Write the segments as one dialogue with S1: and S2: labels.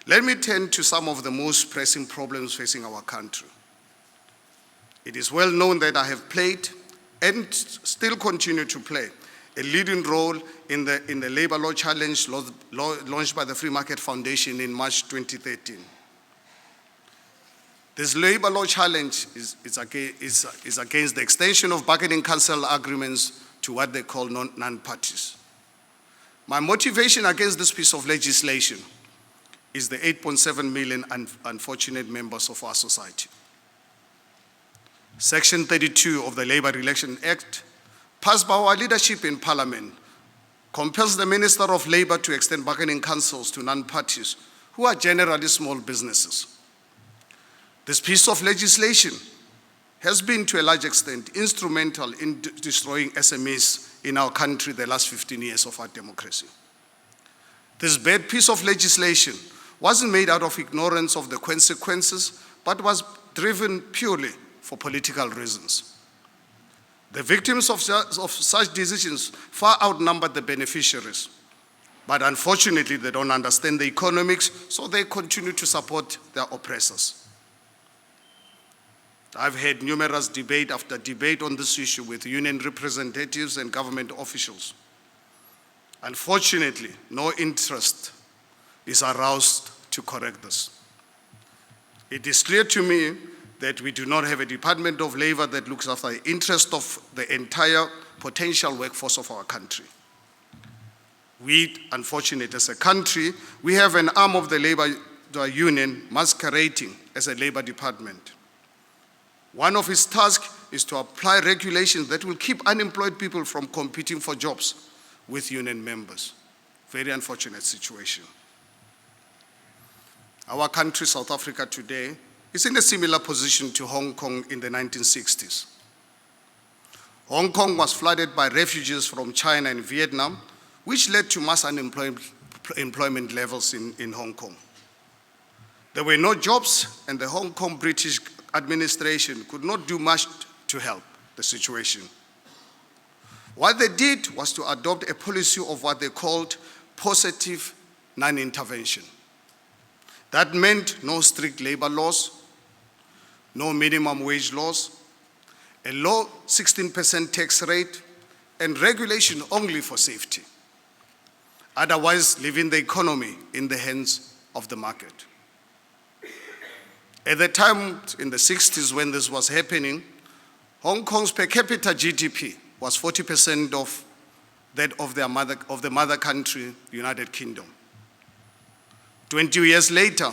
S1: Let me turn to some of the most pressing problems facing our country. It is well known that I have played and still continue to play a leading role in the Labour Law Challenge launched by the Free Market Foundation in March 2013. This Labour Law Challenge is against the extension of bargaining council agreements to what they call non-parties. My motivation against this piece of legislation is the 8.7 million unfortunate members of our society. Section 32 of the Labour Relations Act, passed by our leadership in Parliament, compels the Minister of Labour to extend bargaining councils to non-parties who are generally small businesses. This piece of legislation has been, to a large extent, instrumental in destroying SMEs in our country the last 15 years of our democracy. This bad piece of legislation wasn't made out of ignorance of the consequences, but was driven purely for political reasons. The victims of such decisions far outnumber the beneficiaries, but unfortunately they don't understand the economics, so they continue to support their oppressors. I've had numerous debate after debate on this issue with union representatives and government officials. Unfortunately, no interest is aroused to correct this. It is clear to me that we do not have a Department of Labor that looks after the interest of the entire potential workforce of our country. We, unfortunately, as a country, we have an arm of the labor union masquerading as a labor department. One of its tasks is to apply regulations that will keep unemployed people from competing for jobs with union members. Very unfortunate situation. Our country, South Africa, today is in a similar position to Hong Kong in the 1960s. Hong Kong was flooded by refugees from China and Vietnam, which led to mass unemployment levels in Hong Kong. There were no jobs, and the Hong Kong British administration could not do much to help the situation. What they did was to adopt a policy of what they called positive non-intervention. That meant no strict labor laws, no minimum wage laws, a low 16% tax rate, and regulation only for safety. Otherwise, leaving the economy in the hands of the market. At the time, in the 60s, when this was happening, Hong Kong's per capita GDP was 40% of that of the mother country, the United Kingdom. 20 years later,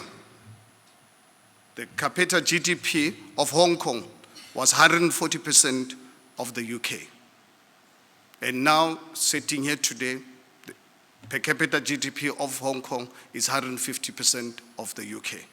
S1: the per capita GDP of Hong Kong was 140% of the UK. And now, sitting here today, the per capita GDP of Hong Kong is 150% of the UK.